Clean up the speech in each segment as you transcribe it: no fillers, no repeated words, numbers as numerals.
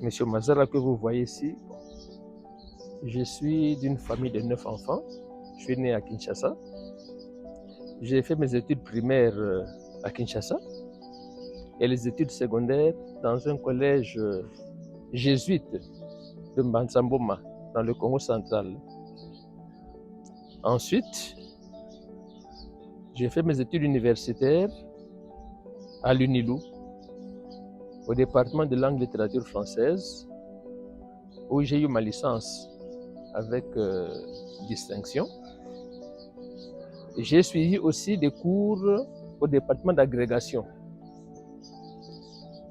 Monsieur Mazara que vous voyez ici. Je suis d'une famille de 9 enfants. Je suis né à Kinshasa. J'ai fait mes études primaires à Kinshasa et les études secondaires dans un collège jésuite de Mbanzamboma, dans le Congo central. Ensuite, j'ai fait mes études universitaires à l'UNILU, au département de langue et littérature française, où j'ai eu ma licence avec distinction. J'ai suivi aussi des cours au département d'agrégation,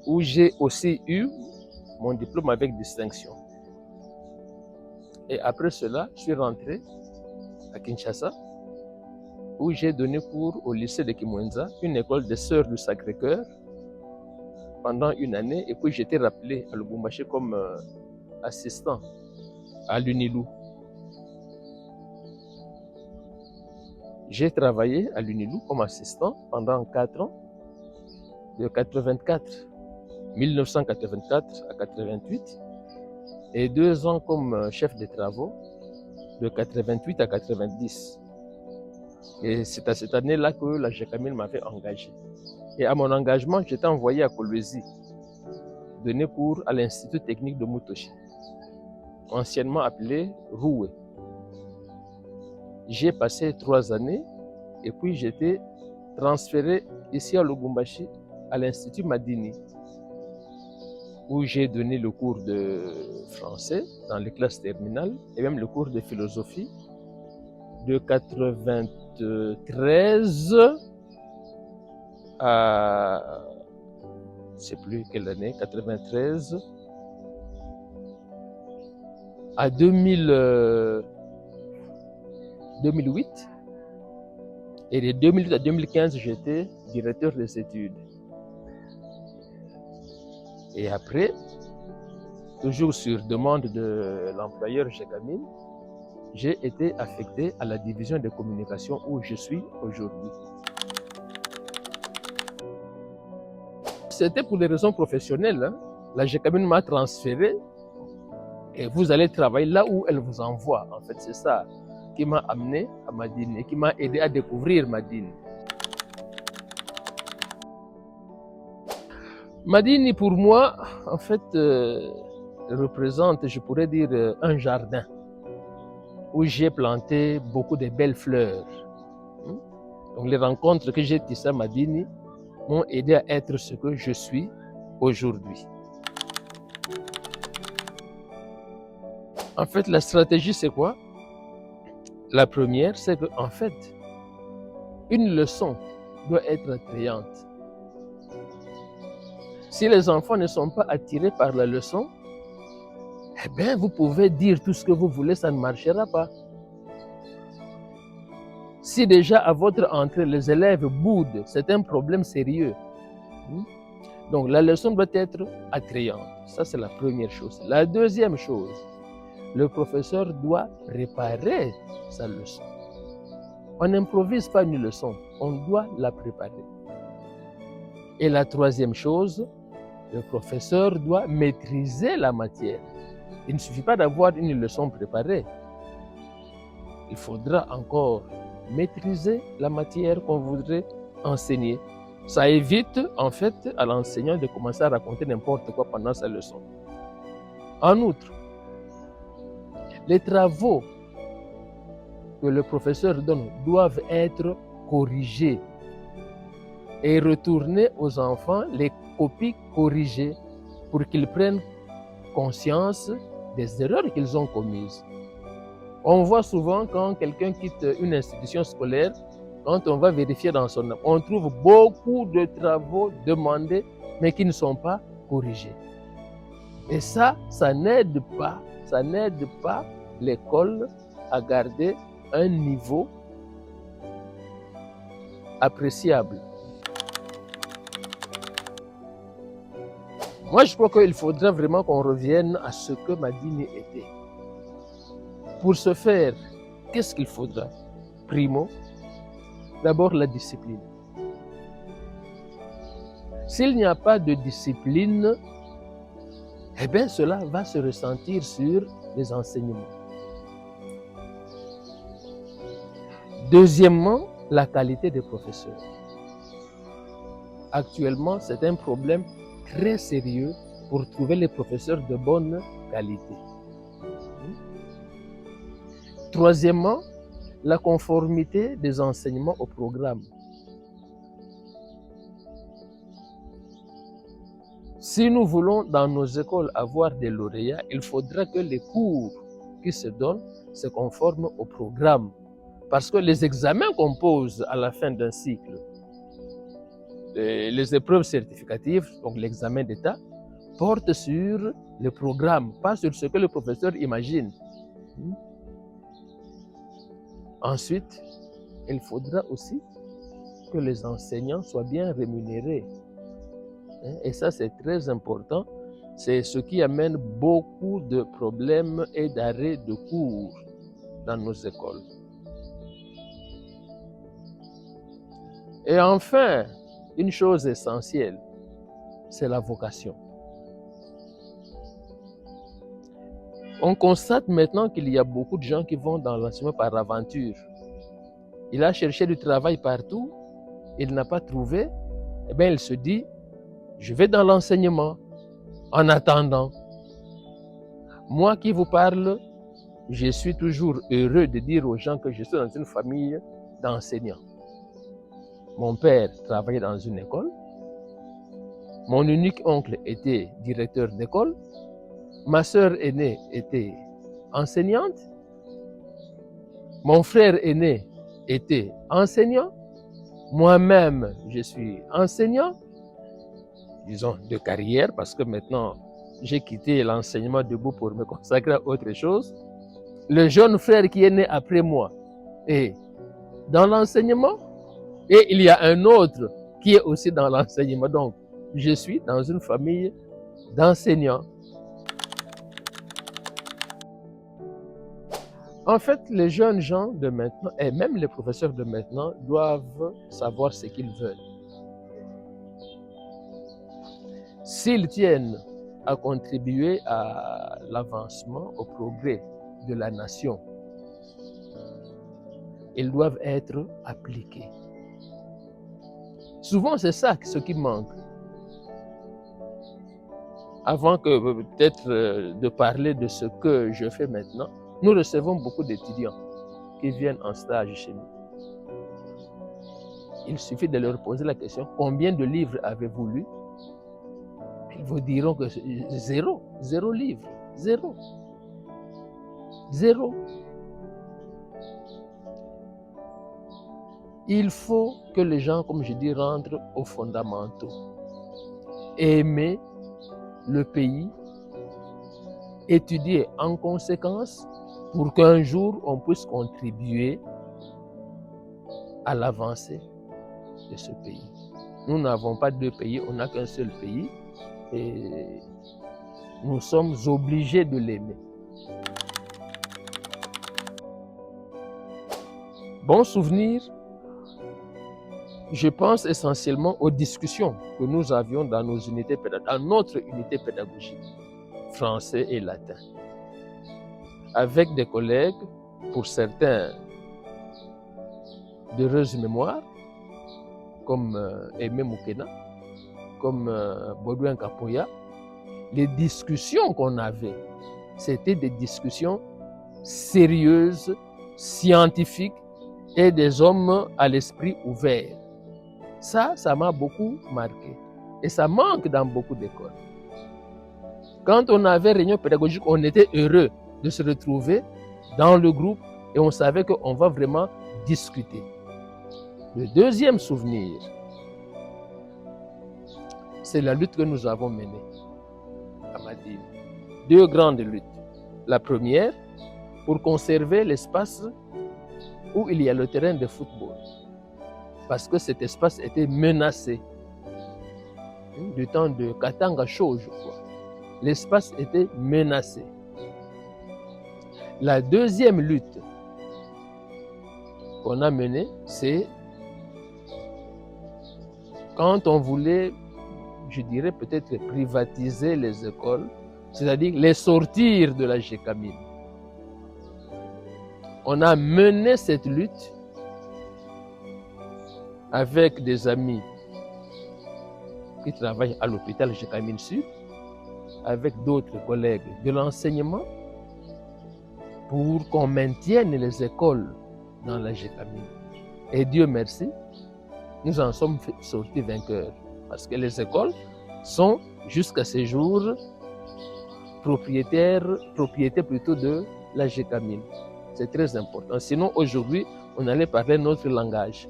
où j'ai aussi eu mon diplôme avec distinction. Et après cela, je suis rentré à Kinshasa, où j'ai donné cours au lycée de Kimwenza, une école des Sœurs du Sacré-Cœur, pendant une année. Et puis j'ai été rappelé à Lubumbashi comme assistant à l'UNILU. J'ai travaillé à l'UNILU comme assistant pendant 4 ans, de 1984 à 88, et 2 ans comme chef de travaux, de 88 à 90. Et c'est à cette année-là que la GECAMIN m'avait engagé. Et à mon engagement, j'étais envoyé à Kolwezi, donner cours à l'Institut technique de Mutoshi, anciennement appelé Roué. J'ai passé 3 années et puis j'étais transféré ici à Lubumbashi, à l'Institut Madini, où j'ai donné le cours de français dans les classes terminales et même le cours de philosophie de 93 à, je ne sais plus quelle année, 93 à 2008. Et de 2008 à 2015, j'étais directeur des études. Et après, toujours sur demande de l'employeur GECAMIN, j'ai été affecté à la division des communications où je suis aujourd'hui. C'était pour des raisons professionnelles. Hein. La GECAMIN m'a transféré et vous allez travailler là où elle vous envoie. En fait, c'est ça qui m'a amené à Madine et qui m'a aidé à découvrir Madine. Madine, pour moi, en fait, représente, je pourrais dire, un jardin où j'ai planté beaucoup de belles fleurs. Donc les rencontres que j'ai tissées à Madine m'ont aidé à être ce que je suis aujourd'hui. En fait, la stratégie, c'est quoi? La première, c'est qu'en fait, une leçon doit être attrayante. Si les enfants ne sont pas attirés par la leçon, eh bien, vous pouvez dire tout ce que vous voulez, ça ne marchera pas. Si déjà à votre entrée, les élèves boudent, c'est un problème sérieux. Donc, la leçon doit être attrayante. Ça, c'est la première chose. La deuxième chose, le professeur doit préparer sa leçon. On n'improvise pas une leçon, on doit la préparer. Et la troisième chose, le professeur doit maîtriser la matière. Il ne suffit pas d'avoir une leçon préparée. Il faudra encore maîtriser la matière qu'on voudrait enseigner. Ça évite en fait à l'enseignant de commencer à raconter n'importe quoi pendant sa leçon. En outre, les travaux que le professeur donne doivent être corrigés et retourner aux enfants les copies corrigées pour qu'ils prennent conscience des erreurs qu'ils ont commises. On voit souvent quand quelqu'un quitte une institution scolaire, quand on va vérifier dans son âme, on trouve beaucoup de travaux demandés mais qui ne sont pas corrigés. Et ça n'aide pas l'école à garder un niveau appréciable. Moi, je crois qu'il faudrait vraiment qu'on revienne à ce que Madine était. Pour ce faire, qu'est-ce qu'il faudra? Primo, d'abord la discipline. S'il n'y a pas de discipline, eh bien, cela va se ressentir sur les enseignements. Deuxièmement, la qualité des professeurs. Actuellement, c'est un problème très sérieux pour trouver les professeurs de bonne qualité. Troisièmement, la conformité des enseignements au programme. Si nous voulons dans nos écoles avoir des lauréats, il faudra que les cours qui se donnent se conforment au programme. Parce que les examens qu'on pose à la fin d'un cycle, les épreuves certificatives, donc l'examen d'État, portent sur le programme, pas sur ce que le professeur imagine. Ensuite, il faudra aussi que les enseignants soient bien rémunérés. Et ça, c'est très important. C'est ce qui amène beaucoup de problèmes et d'arrêts de cours dans nos écoles. Et enfin, une chose essentielle, c'est la vocation. On constate maintenant qu'il y a beaucoup de gens qui vont dans l'enseignement par aventure. Il a cherché du travail partout, il n'a pas trouvé, eh bien il se dit, je vais dans l'enseignement en attendant. Moi qui vous parle, je suis toujours heureux de dire aux gens que je suis dans une famille d'enseignants. Mon père travaillait dans une école. Mon unique oncle était directeur d'école. Ma sœur aînée était enseignante. Mon frère aîné était enseignant. Moi-même, je suis enseignant. Disons, de carrière, parce que maintenant, j'ai quitté l'enseignement debout pour me consacrer à autre chose. Le jeune frère qui est né après moi est dans l'enseignement. Et il y a un autre qui est aussi dans l'enseignement. Donc, je suis dans une famille d'enseignants. En fait, les jeunes gens de maintenant, et même les professeurs de maintenant, doivent savoir ce qu'ils veulent. S'ils tiennent à contribuer à l'avancement, au progrès de la nation, ils doivent être appliqués. Souvent, c'est ça ce qui manque. Avant que peut-être de parler de ce que je fais maintenant, nous recevons beaucoup d'étudiants qui viennent en stage chez nous. Il suffit de leur poser la question, combien de livres avez-vous lu? Ils vous diront que zéro livre, zéro. Il faut que les gens, comme je dis, rentrent aux fondamentaux. Aimer le pays, étudier en conséquence pour qu'un jour on puisse contribuer à l'avancée de ce pays. Nous n'avons pas deux pays, on n'a qu'un seul pays et nous sommes obligés de l'aimer. Bon souvenir, je pense essentiellement aux discussions que nous avions dans nos unités pédagogiques, dans notre unité pédagogique, français et latin, avec des collègues, pour certains d'heureuse mémoire, comme Aimé Moukena, comme Baudouin Kapoya. Les discussions qu'on avait, c'était des discussions sérieuses, scientifiques et des hommes à l'esprit ouvert. Ça m'a beaucoup marqué. Et ça manque dans beaucoup d'écoles. Quand on avait réunion pédagogique, on était heureux de se retrouver dans le groupe et on savait qu'on va vraiment discuter. Le deuxième souvenir, c'est la lutte que nous avons menée à Madine. Deux grandes luttes. La première, pour conserver l'espace où il y a le terrain de football. Parce que cet espace était menacé. Du temps de Katanga Show, je crois. L'espace était menacé. La deuxième lutte qu'on a menée, c'est quand on voulait, je dirais peut-être privatiser les écoles c'est-à-dire les sortir de la gécamine. On a mené cette lutte avec des amis qui travaillent à l'hôpital Gécamine Sud, avec d'autres collègues de l'enseignement, pour qu'on maintienne les écoles dans la Gécamine. Et Dieu merci, nous en sommes sortis vainqueurs, parce que les écoles sont jusqu'à ce jour propriété plutôt de la Gécamine. C'est très important. Sinon, aujourd'hui, on allait parler notre langage.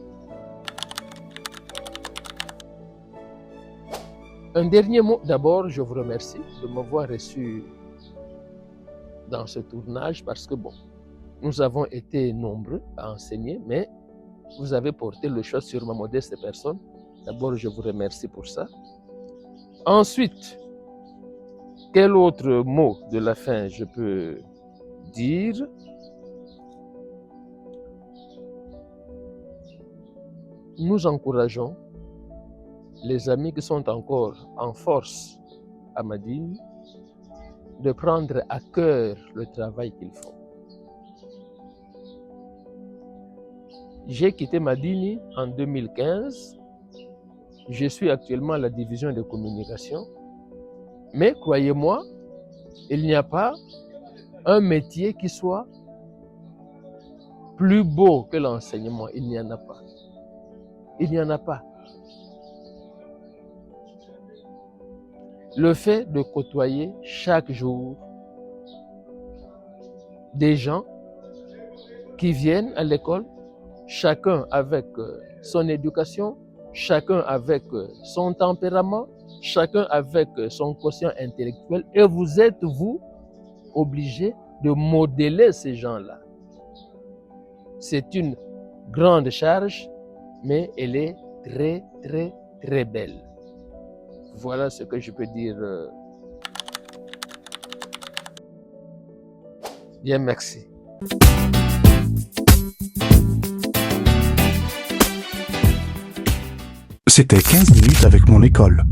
Un dernier mot. D'abord, je vous remercie de m'avoir reçu dans ce tournage parce que, bon, nous avons été nombreux à enseigner, mais vous avez porté le choix sur ma modeste personne. D'abord, je vous remercie pour ça. Ensuite, quel autre mot de la fin je peux dire? Nous encourageons les amis qui sont encore en force à Madine de prendre à cœur le travail qu'ils font. J'ai quitté Madine en 2015. Je suis actuellement à la division de communication. Mais croyez-moi, il n'y a pas un métier qui soit plus beau que l'enseignement. Il n'y en a pas. Il n'y en a pas. Le fait de côtoyer chaque jour des gens qui viennent à l'école, chacun avec son éducation, chacun avec son tempérament, chacun avec son quotient intellectuel, et vous êtes, vous, obligé de modeler ces gens-là. C'est une grande charge, mais elle est très, très, très belle. Voilà ce que je peux dire. Bien, merci. C'était 15 minutes avec mon école.